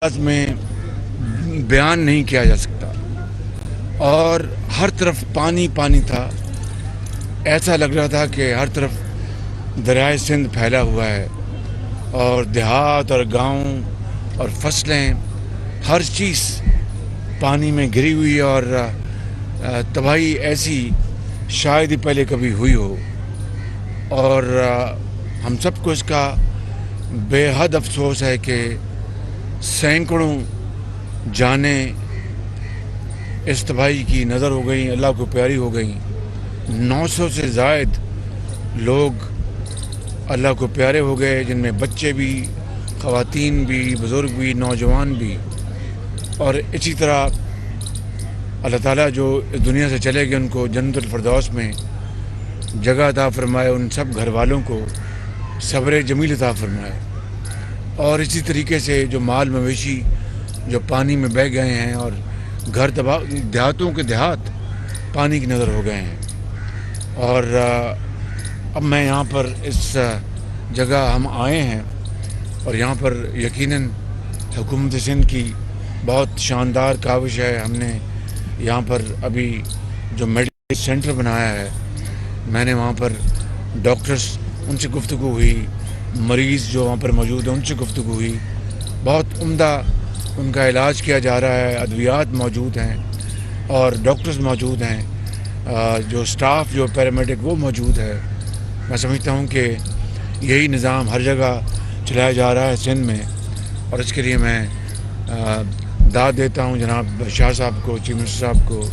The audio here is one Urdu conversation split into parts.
میں بیان نہیں کیا جا سکتا، اور ہر طرف پانی پانی تھا۔ ایسا لگ رہا تھا کہ ہر طرف دریائے سندھ پھیلا ہوا ہے، اور دیہات اور گاؤں اور فصلیں، ہر چیز پانی میں گری ہوئی، اور تباہی ایسی شاید ہی پہلے کبھی ہوئی ہو۔ اور ہم سب کو اس کا بے حد افسوس ہے کہ سینکڑوں جانیں اس تباہی کی نظر ہو گئیں، اللہ کو پیاری ہو گئیں۔ 900 سے زائد لوگ اللہ کو پیارے ہو گئے، جن میں بچے بھی، خواتین بھی، بزرگ بھی، نوجوان بھی۔ اور اسی طرح اللہ تعالیٰ جو اس دنیا سے چلے گئے ان کو جنت الفردوس میں جگہ عطا فرمائے، ان سب گھر والوں کو صبر جمیل عطا فرمائے۔ اور اسی طریقے سے جو مال مویشی جو پانی میں بہہ گئے ہیں، اور گھر تباہ، دیہاتوں کے دیہات پانی کی نظر ہو گئے ہیں۔ اور اب میں یہاں پر اس جگہ ہم آئے ہیں، اور یہاں پر یقیناً حکومت سندھ کی بہت شاندار کاوش ہے۔ ہم نے یہاں پر ابھی جو میڈیکل سینٹر بنایا ہے، میں نے وہاں پر ڈاکٹرز، ان سے گفتگو ہوئی، مریض جو وہاں پر موجود ہیں ان سے گفتگو ہوئی۔ بہت عمدہ ان کا علاج کیا جا رہا ہے، ادویات موجود ہیں اور ڈاکٹرز موجود ہیں، جو سٹاف جو پیرامیڈک وہ موجود ہے۔ میں سمجھتا ہوں کہ یہی نظام ہر جگہ چلایا جا رہا ہے سندھ میں، اور اس کے لیے میں داد دیتا ہوں جناب شاہ صاحب کو، چیف منسٹر صاحب کو،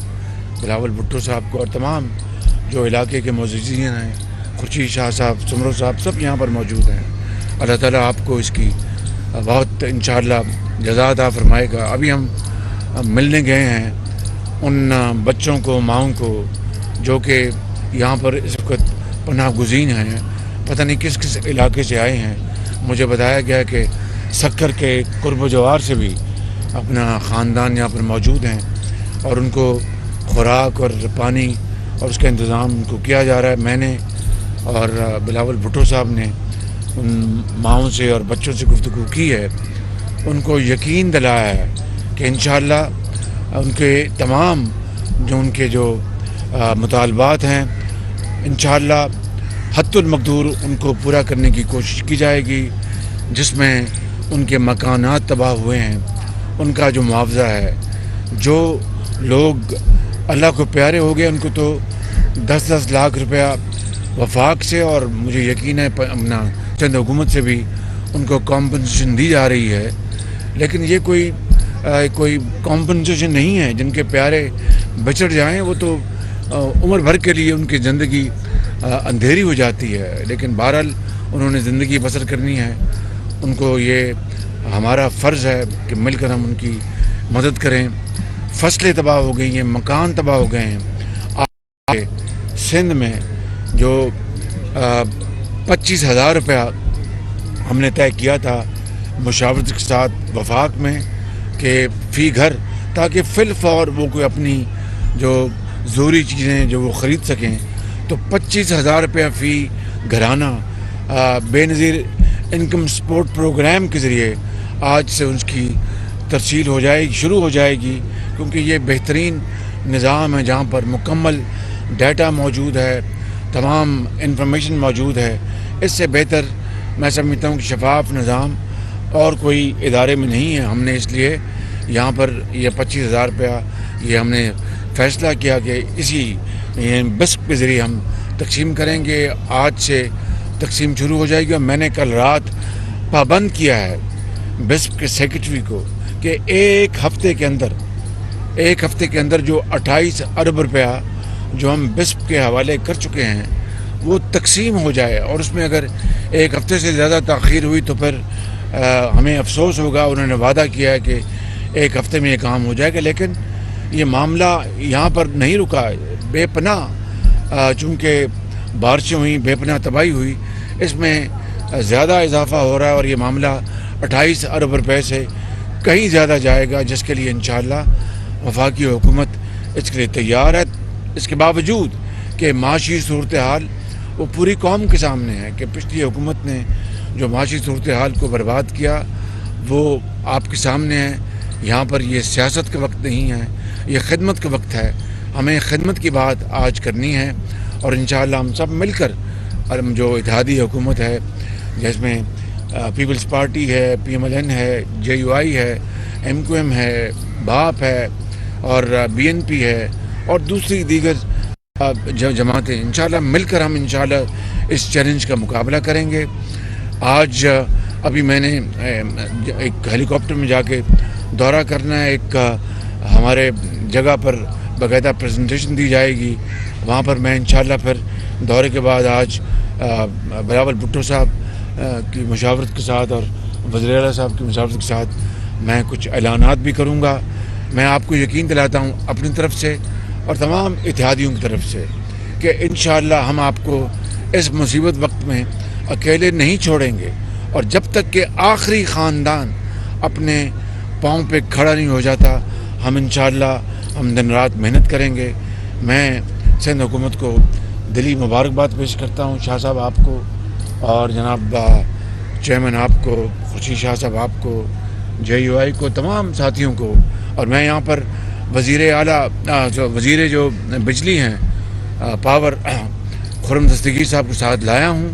بلاول بھٹو صاحب کو، اور تمام جو علاقے کے معززین ہیں، خورشید شاہ صاحب، سمرو صاحب، سب یہاں پر موجود ہیں۔ اللہ تعالیٰ آپ کو اس کی بہت انشاءاللہ جزا عطا فرمائے گا۔ ابھی ہم ملنے گئے ہیں ان بچوں کو، ماؤں کو، جو کہ یہاں پر اس وقت پناہ گزین ہیں، پتہ نہیں کس کس علاقے سے آئے ہیں۔ مجھے بتایا گیا کہ سکر کے قرب و جوار سے بھی اپنا خاندان یہاں پر موجود ہیں، اور ان کو خوراک اور پانی اور اس کا انتظام ان کو کیا جا رہا ہے۔ میں نے اور بلاول بھٹو صاحب نے ان ماؤں سے اور بچوں سے گفتگو کی ہے، ان کو یقین دلایا ہے کہ انشاءاللہ ان کے تمام جو مطالبات ہیں، انشاءاللہ حت المقدور ان کو پورا کرنے کی کوشش کی جائے گی۔ جس میں ان کے مکانات تباہ ہوئے ہیں ان کا جو معاوضہ ہے، جو لوگ اللہ کو پیارے ہو گئے ان کو تو 10-10 لاکھ روپیہ وفاق سے، اور مجھے یقین ہے اپنا چند حکومت سے بھی ان کو کمپنسیشن دی جا رہی ہے۔ لیکن یہ کوئی کمپنسیشن نہیں ہے۔ جن کے پیارے بچڑ جائیں وہ تو عمر بھر کے لیے ان کی زندگی اندھیری ہو جاتی ہے، لیکن بہرحال انہوں نے زندگی بسر کرنی ہے۔ ان کو یہ ہمارا فرض ہے کہ مل کر ہم ان کی مدد کریں۔ فصلیں تباہ ہو گئی ہیں، مکان تباہ ہو گئے ہیں۔ سندھ میں جو 25,000 روپیہ ہم نے طے کیا تھا مشاورت کے ساتھ وفاق میں کہ فی گھر، تاکہ فی الفور وہ کوئی اپنی جو ضروری چیزیں جو وہ خرید سکیں، تو 25,000 روپیہ فی گھرانہ بے نظیر انکم سپورٹ پروگرام کے ذریعے آج سے اس کی ترسیل ہو جائے گی، شروع ہو جائے گی، کیونکہ یہ بہترین نظام ہے جہاں پر مکمل ڈیٹا موجود ہے، تمام انفارمیشن موجود ہے۔ اس سے بہتر میں سمجھتا ہوں کہ شفاف نظام اور کوئی ادارے میں نہیں ہے۔ ہم نے اس لیے یہاں پر یہ 25,000 روپیہ یہ ہم نے فیصلہ کیا کہ اسی بسپ کے ذریعے ہم تقسیم کریں گے۔ آج سے تقسیم شروع ہو جائے گی، اور میں نے کل رات پابند کیا ہے بسپ کے سیکرٹری کو کہ ایک ہفتے کے اندر جو 28 ارب روپیہ جو ہم بسپ کے حوالے کر چکے ہیں وہ تقسیم ہو جائے، اور اس میں اگر ایک ہفتے سے زیادہ تاخیر ہوئی تو پھر ہمیں افسوس ہوگا۔ انہوں نے وعدہ کیا ہے کہ ایک ہفتے میں یہ کام ہو جائے گا، لیکن یہ معاملہ یہاں پر نہیں رکا۔ بے پناہ چونکہ بارشیں ہوئیں، بے پناہ تباہی ہوئی، اس میں زیادہ اضافہ ہو رہا ہے، اور یہ معاملہ 28 ارب روپے سے کہیں زیادہ جائے گا، جس کے لیے انشاءاللہ وفاقی حکومت اس کے لیے تیار ہے۔ اس کے باوجود کہ معاشی صورتحال وہ پوری قوم کے سامنے ہے کہ پچھلی حکومت نے جو معاشی صورتحال کو برباد کیا وہ آپ کے سامنے ہے. یہاں پر یہ سیاست کا وقت نہیں ہے, یہ خدمت کا وقت ہے. ہمیں خدمت کی بات آج کرنی ہے, اور انشاءاللہ ہم سب مل کر جو اتحادی حکومت ہے, جس میں پیپلز پارٹی ہے, PMLN ہے, JUI ہے, MQM ہے, BAP ہے, اور BNP ہے, اور دوسری دیگر جماعتیں, انشاءاللہ مل کر ہم انشاءاللہ اس چیلنج کا مقابلہ کریں گے. آج ابھی میں نے ایک ہیلی کاپٹر میں جا کے دورہ کرنا ہے. ایک ہمارے جگہ پر باقاعدہ پریزنٹیشن دی جائے گی, وہاں پر میں انشاءاللہ پھر دورے کے بعد آج بلاول بھٹو صاحب کی مشاورت کے ساتھ اور وزیر اعلیٰ صاحب کی مشاورت کے ساتھ میں کچھ اعلانات بھی کروں گا. میں آپ کو یقین دلاتا ہوں اپنی طرف سے اور تمام اتحادیوں کی طرف سے کہ انشاءاللہ ہم آپ کو اس مصیبت وقت میں اکیلے نہیں چھوڑیں گے, اور جب تک کہ آخری خاندان اپنے پاؤں پہ کھڑا نہیں ہو جاتا, ہم انشاءاللہ ہم دن رات محنت کریں گے. میں سندھ حکومت کو دلی مبارکباد پیش کرتا ہوں, شاہ صاحب آپ کو, اور جناب چیئرمین آپ کو, خورشید شاہ صاحب آپ کو, JUI کو, تمام ساتھیوں کو. اور میں یہاں پر وزیر جو بجلی ہیں پاور خرم دستگیر صاحب کے ساتھ لایا ہوں.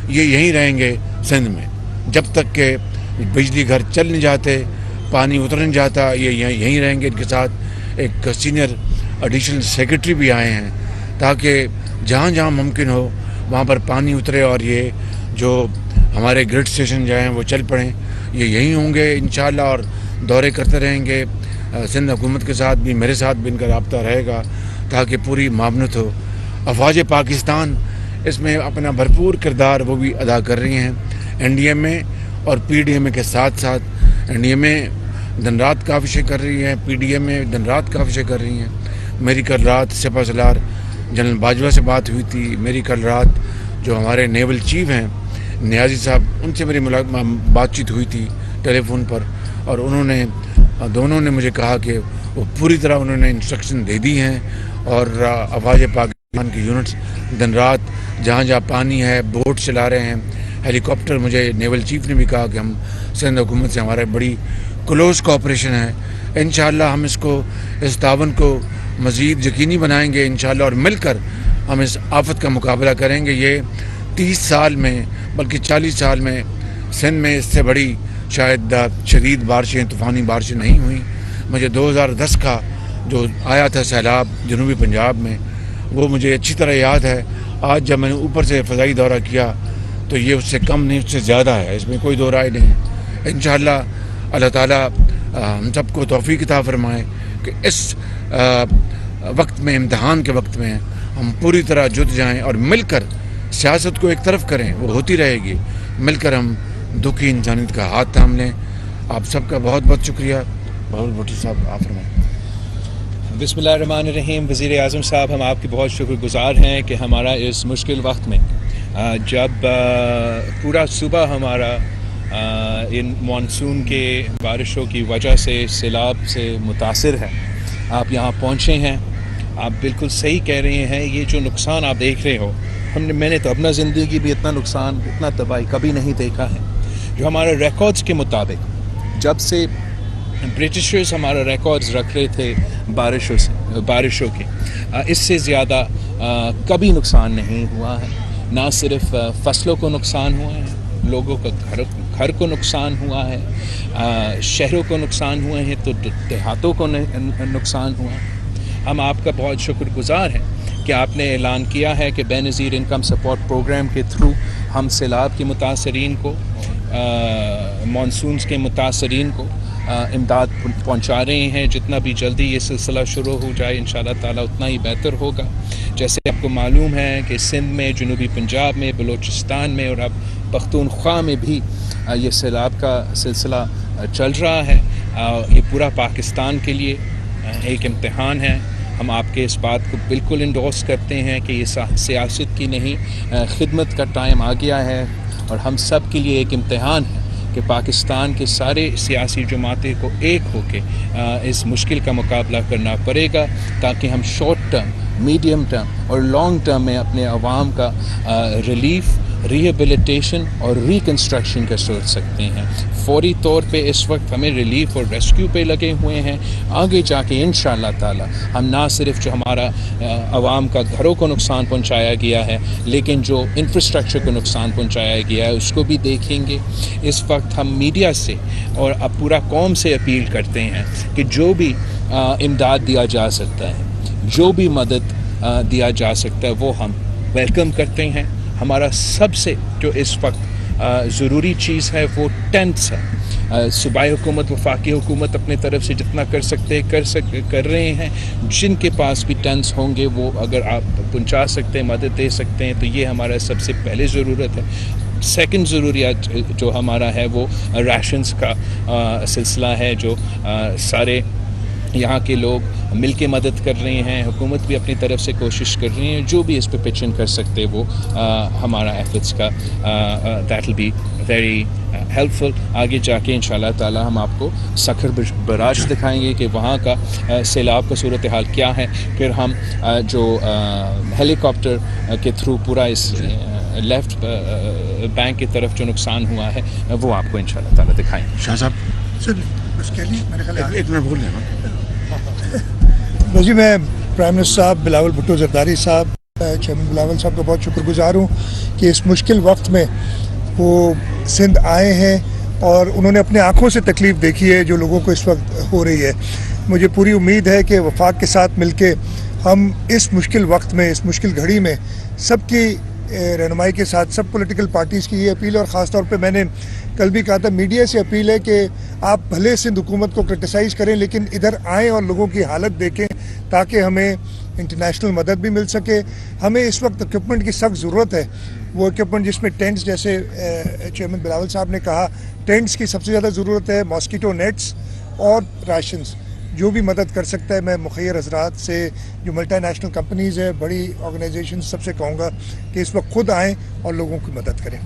یہ یہیں رہیں گے سندھ میں جب تک کہ بجلی گھر چل نہیں جاتے, پانی اتر نہیں جاتا, یہ یہیں رہیں گے. ان کے ساتھ ایک سینئر ایڈیشنل سیکرٹری بھی آئے ہیں تاکہ جہاں جہاں ممکن ہو وہاں پر پانی اترے اور یہ جو ہمارے گرڈ اسٹیشن جو ہیں وہ چل پڑیں. یہ یہیں ہوں گے انشاءاللہ, اور دورے کرتے رہیں گے. سندھ حکومت کے ساتھ بھی, میرے ساتھ بھی ان کا رابطہ رہے گا تاکہ پوری معاونت ہو. افواج پاکستان اس میں اپنا بھرپور کردار وہ بھی ادا کر رہی ہیں, NDMA اور PDMA کے ساتھ ساتھ. NDMA دن رات کاوشیں کر رہی ہیں, PDMA دن رات کاوشیں کر رہی ہیں. میری کل رات سپہ سالار جنرل باجوہ سے بات ہوئی تھی. میری کل رات جو ہمارے نیول چیف ہیں نیازی صاحب, ان سے میری بات چیت ہوئی تھی ٹیلی فون پر, اور دونوں نے مجھے کہا کہ وہ پوری طرح انہوں نے انسٹرکشن دے دی ہیں, اور افواج پاکستان کی یونٹس دن رات جہاں جہاں پانی ہے بوٹ چلا رہے ہیں. ہیلی کاپٹر, مجھے نیول چیف نے بھی کہا کہ ہم سندھ حکومت سے ہمارے بڑی کلوز کوآپریشن ہے. انشاءاللہ ہم اس تعاون کو مزید یقینی بنائیں گے انشاءاللہ, اور مل کر ہم اس آفت کا مقابلہ کریں گے. یہ 30 سال میں بلکہ 40 سال میں سندھ میں اس سے بڑی شاید شدید بارشیں, طوفانی بارشیں نہیں ہوئیں. مجھے 2010 کا جو آیا تھا سیلاب جنوبی پنجاب میں, وہ مجھے اچھی طرح یاد ہے. آج جب میں نے اوپر سے فضائی دورہ کیا تو یہ اس سے کم نہیں, اس سے زیادہ ہے, اس میں کوئی دو رائے نہیں. انشاءاللہ اللہ تعالیٰ ہم سب کو توفیق عطا فرمائے کہ اس وقت میں, امتحان کے وقت میں ہم پوری طرح جت جائیں اور مل کر سیاست کو ایک طرف کریں. وہ ہوتی رہے گی, مل کر ہم دکھی انسانیت کا ہاتھ تھام لیں. آپ سب کا بہت بہت شکریہ. بلاول بھٹو صاحب آپ فرمائیں. بسم اللہ الرحمن الرحیم. وزیر اعظم صاحب, ہم آپ کے بہت شکر گزار ہیں کہ ہمارا اس مشکل وقت میں, جب پورا صوبہ ہمارا ان مانسون کے بارشوں کی وجہ سے سیلاب سے متاثر ہے, آپ یہاں پہنچے ہیں. آپ بالکل صحیح کہہ رہے ہیں. یہ جو نقصان آپ دیکھ رہے ہو, میں نے تو اپنا زندگی بھی اتنا نقصان, اتنا تباہی کبھی نہیں دیکھا ہے. جو ہمارے ریکارڈز کے مطابق, جب سے برٹشرز ہمارا ریکارڈز رکھ رہے تھے بارشوں کے, اس سے زیادہ کبھی نقصان نہیں ہوا ہے. نہ صرف فصلوں کو نقصان ہوا ہے, لوگوں کا گھر کو نقصان ہوا ہے, شہروں کو نقصان ہوئے ہیں, تو دیہاتوں کو نقصان ہوا ہے. ہم آپ کا بہت شکر گزار ہیں کہ آپ نے اعلان کیا ہے کہ بے نظیر انکم سپورٹ پروگرام کے تھرو ہم سیلاب کے متاثرین کو, مانسونز کے متاثرین کو امداد پہنچا رہے ہیں. جتنا بھی جلدی یہ سلسلہ شروع ہو جائے انشاءاللہ تعالیٰ اتنا ہی بہتر ہوگا. جیسے آپ کو معلوم ہے کہ سندھ میں, جنوبی پنجاب میں, بلوچستان میں اور اب پختونخوا میں بھی یہ سیلاب کا سلسلہ چل رہا ہے. یہ پورا پاکستان کے لیے ایک امتحان ہے. ہم آپ کے اس بات کو بالکل انڈورس کرتے ہیں کہ یہ سیاست کی نہیں, خدمت کا ٹائم آ گیا ہے, اور ہم سب کے لیے ایک امتحان ہے کہ پاکستان کے سارے سیاسی جماعتیں کو ایک ہو کے اس مشکل کا مقابلہ کرنا پڑے گا, تاکہ ہم شارٹ ٹرم, میڈیم ٹرم اور لانگ ٹرم میں اپنے عوام کا ریلیف ریہیبلیٹیشن اور ریکنسٹرکشن کا سوچ سکتے ہیں. فوری طور پہ اس وقت ہمیں ریلیف اور ریسکیو پہ لگے ہوئے ہیں. آگے جا کے انشاءاللہ تعالی ہم نہ صرف جو ہمارا عوام کا گھروں کو نقصان پہنچایا گیا ہے لیکن جو انفراسٹرکچر کو نقصان پہنچایا گیا ہے اس کو بھی دیکھیں گے. اس وقت ہم میڈیا سے اور اب پورا قوم سے اپیل کرتے ہیں کہ جو بھی امداد دیا جا سکتا ہے, جو بھی مدد دیا جا سکتا ہے وہ ہم ویلکم کرتے ہیں. ہمارا سب سے جو اس وقت ضروری چیز ہے وہ ٹینٹس ہے. صوبائی حکومت, وفاقی حکومت اپنے طرف سے جتنا کر سکتے کر رہے ہیں. جن کے پاس بھی ٹینٹس ہوں گے وہ اگر آپ پہنچا سکتے ہیں, مدد دے سکتے ہیں تو یہ ہمارا سب سے پہلے ضرورت ہے. سیکنڈ ضروریات جو ہمارا ہے وہ ریشنز کا سلسلہ ہے, جو سارے یہاں کے لوگ مل کے مدد کر رہے ہیں. حکومت بھی اپنی طرف سے کوشش کر رہی ہیں. جو بھی اس پہ پچن کر سکتے وہ ہمارا ایفرٹس کا that will be very helpful. آگے جا کے انشاءاللہ تعالی ہم آپ کو سکھر براج دکھائیں گے کہ وہاں کا سیلاب کا صورتحال کیا ہے. پھر ہم جو ہیلی کاپٹر کے تھرو پورا اس لیفٹ بینک کی طرف جو نقصان ہوا ہے وہ آپ کو انشاءاللہ تعالی دکھائیں گے. شاہ صاحب سر اس کے لیے میرے خیال ایک منٹ بول رہے ہیں. جی میں پرائم منسٹر صاحب بلاول بھٹو زرداری صاحب, چیئرمین بلاول صاحب کا بہت شکر گزار ہوں کہ اس مشکل وقت میں وہ سندھ آئے ہیں اور انہوں نے اپنے آنکھوں سے تکلیف دیکھی ہے جو لوگوں کو اس وقت ہو رہی ہے. مجھے پوری امید ہے کہ وفاق کے ساتھ مل کے ہم اس مشکل وقت میں, اس مشکل گھڑی میں سب کی رہنمائی کے ساتھ سب پولیٹیکل پارٹیز کی یہ اپیل, اور خاص طور پہ میں نے کل بھی کہا تھا میڈیا سے اپیل ہے کہ آپ بھلے سندھ حکومت کو کرٹیسائز کریں لیکن ادھر آئیں اور لوگوں کی حالت دیکھیں تاکہ ہمیں انٹرنیشنل مدد بھی مل سکے. ہمیں اس وقت اکوپمنٹ کی سخت ضرورت ہے. وہ اکوپمنٹ جس میں ٹینٹس, جیسے چیئرمین بلاول صاحب نے کہا, ٹینٹس کی سب سے زیادہ ضرورت ہے, ماسکیٹو نیٹس اور راشنز. جو بھی مدد کر سکتا ہے میں مخیر حضرات سے, جو ملٹی نیشنل کمپنیز ہے, بڑی آرگنائزیشن, سب سے کہوں گا کہ اس وقت خود آئیں اور لوگوں کی مدد کریں.